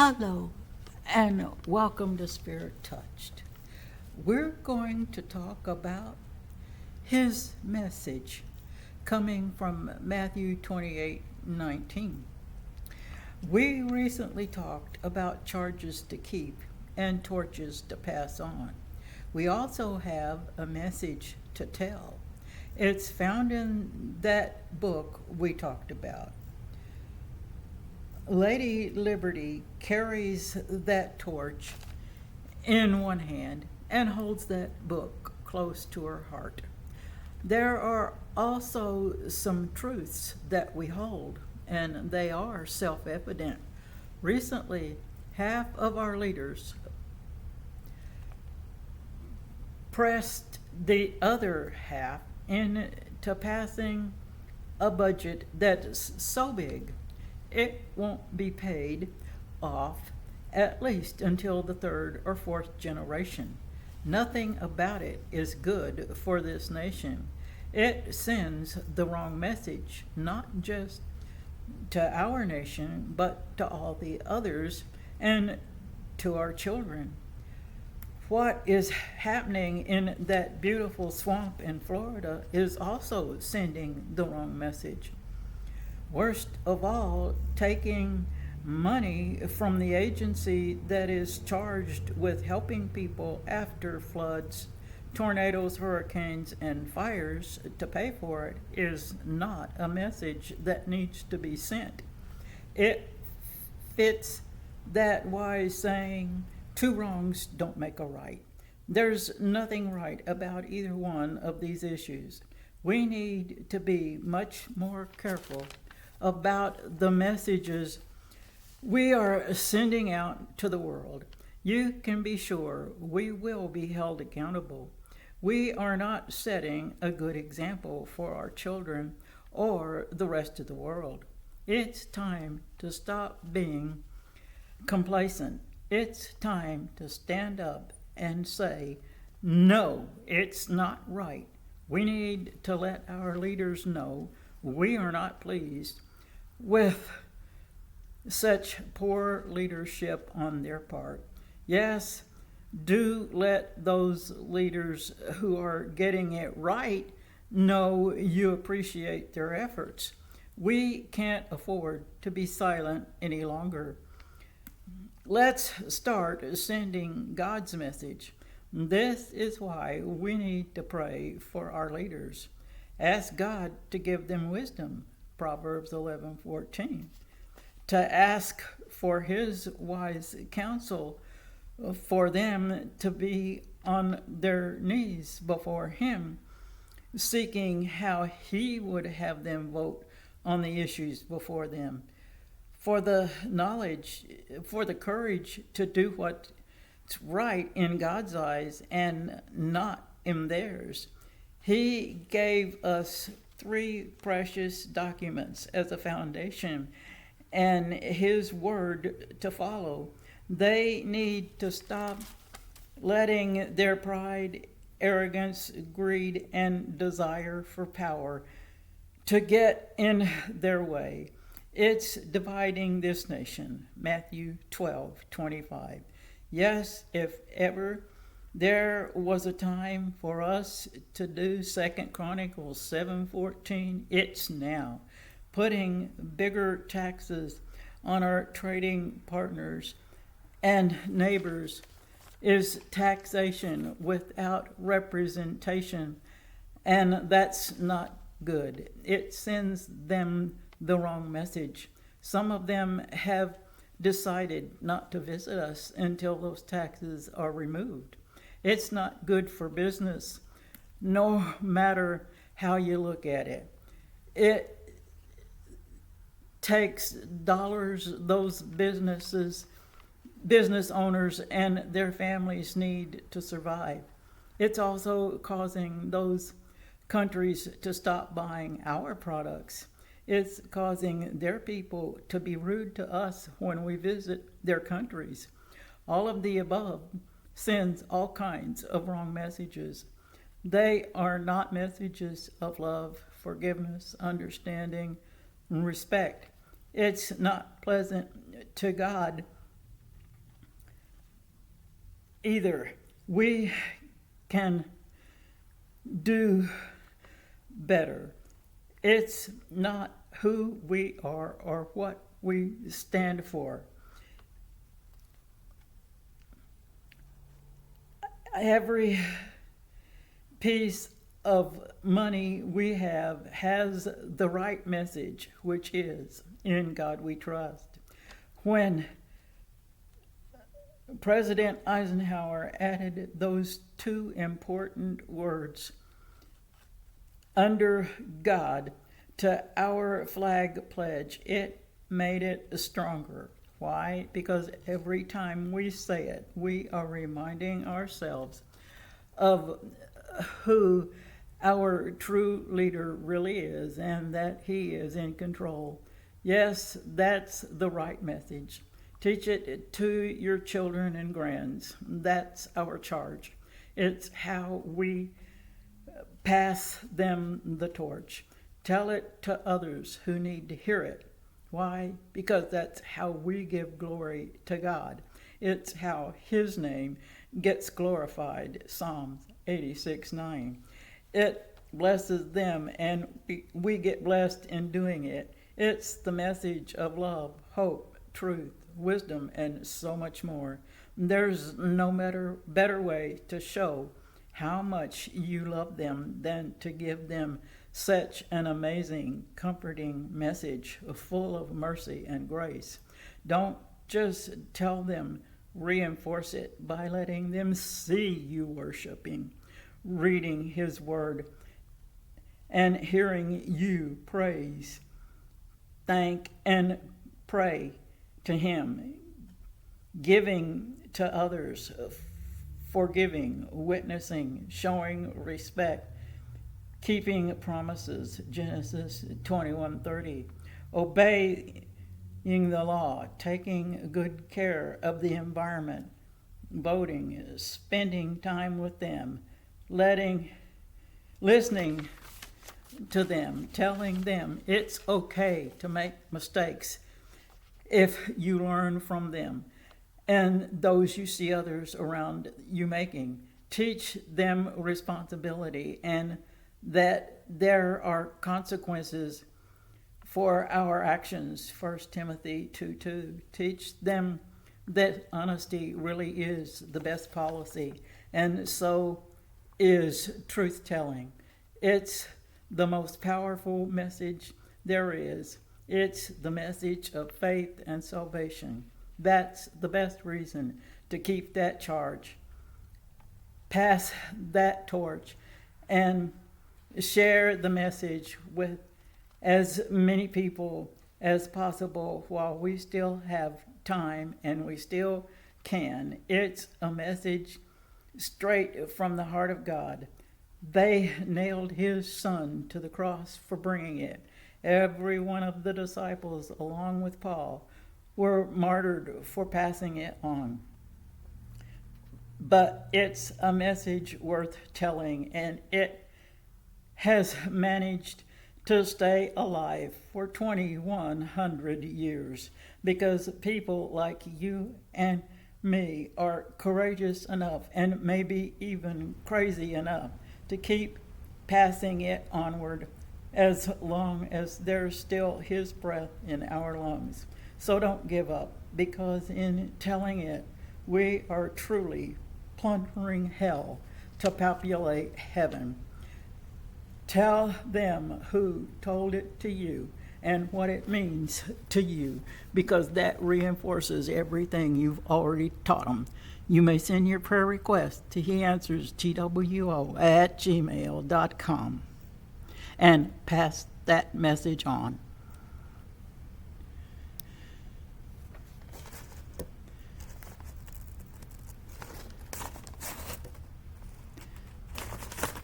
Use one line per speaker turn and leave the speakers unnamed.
Hello, and welcome to Spirit Touched. We're going to talk about his message coming from Matthew 28:19. We recently talked about charges to keep and torches to pass on. We also have a message to tell. It's found in that book we talked about. Lady Liberty carries that torch in one hand and holds that book close to her heart. There are also some truths that we hold, and they are self evident. Recently, half of our leaders pressed the other half into passing a budget that's so big it won't be paid off at least until the third or fourth generation. Nothing about it is good for this nation. It sends the wrong message, not just to our nation, but to all the others and to our children. What is happening in that beautiful swamp in Florida is also sending the wrong message. Worst of all, taking money from the agency that is charged with helping people after floods, tornadoes, hurricanes, and fires to pay for it is not a message that needs to be sent. It fits that wise saying, two wrongs don't make a right. There's nothing right about either one of these issues. We need to be much more careful about the messages we are sending out to the world. You can be sure we will be held accountable. We are not setting a good example for our children or the rest of the world. It's time to stop being complacent. It's time to stand up and say, no, it's not right. We need to let our leaders know we are not pleased with such poor leadership on their part. Yes, do let those leaders who are getting it right know you appreciate their efforts. We can't afford to be silent any longer. Let's start sending God's message. This is why we need to pray for our leaders. Ask God to give them wisdom, Proverbs 11:14. To ask for his wise counsel, for them to be on their knees before him, seeking how he would have them vote on the issues before them, for the knowledge, for the courage to do what's right in God's eyes and not in theirs. He gave us three precious documents as a foundation and his word to follow. They need to stop letting their pride, arrogance, greed, and desire for power to get in their way. It's dividing this nation. Matthew 12:25. Yes, if ever there was a time for us to do 2 Chronicles 7:14, it's now. Putting bigger taxes on our trading partners and neighbors is taxation without representation, and that's not good. It sends them the wrong message. Some of them have decided not to visit us until those taxes are removed. It's not good for business, no matter how you look at it. It takes dollars those business owners and their families need to survive. It's also causing those countries to stop buying our products. It's causing their people to be rude to us when we visit their countries. All of the above sends all kinds of wrong messages. They are not messages of love, forgiveness, understanding, and respect. It's not pleasant to God Either we can do better. It's not who we are or what we stand for. Every piece of money we have has the right message, which is in God we trust. When President Eisenhower added those two important words, under God, to our flag pledge, it made it stronger. Why? Because every time we say it, we are reminding ourselves of who our true leader really is and that he is in control. Yes, that's the right message. Teach it to your children and grands. That's our charge. It's how we pass them the torch. Tell it to others who need to hear it. Why? Because that's how we give glory to God. It's how his name gets glorified. Psalms 86:9. It blesses them and we get blessed in doing it. It's the message of love, hope, truth, wisdom, and so much more. There's no better way to show how much you love them than to give them such an amazing, comforting message full of mercy and grace. Don't just tell them, reinforce it by letting them see you worshiping, reading his word, and hearing you praise, thank, and pray to him, giving to others, forgiving, witnessing, showing respect, keeping promises, Genesis 21:30, obeying the law, taking good care of the environment, voting, spending time with them, listening to them, telling them it's okay to make mistakes if you learn from them and those you see others around you making. Teach them responsibility and that there are consequences for our actions. 1 Timothy 2:2. Teach them that honesty really is the best policy, and so is truth-telling. It's the most powerful message there is. It's the message of faith and salvation. That's the best reason to keep that charge. Pass that torch and share the message with as many people as possible while we still have time and we still can. It's a message straight from the heart of God. They nailed his son to the cross for bringing it. Every one of the disciples, along with Paul, were martyred for passing it on. But it's a message worth telling, and it has managed to stay alive for 2,100 years because people like you and me are courageous enough and maybe even crazy enough to keep passing it onward as long as there's still his breath in our lungs. So don't give up, because in telling it, we are truly plundering hell to populate heaven. Tell them who told it to you and what it means to you, because that reinforces everything you've already taught them. You may send your prayer request to heanswerstwo@gmail.com and pass that message on.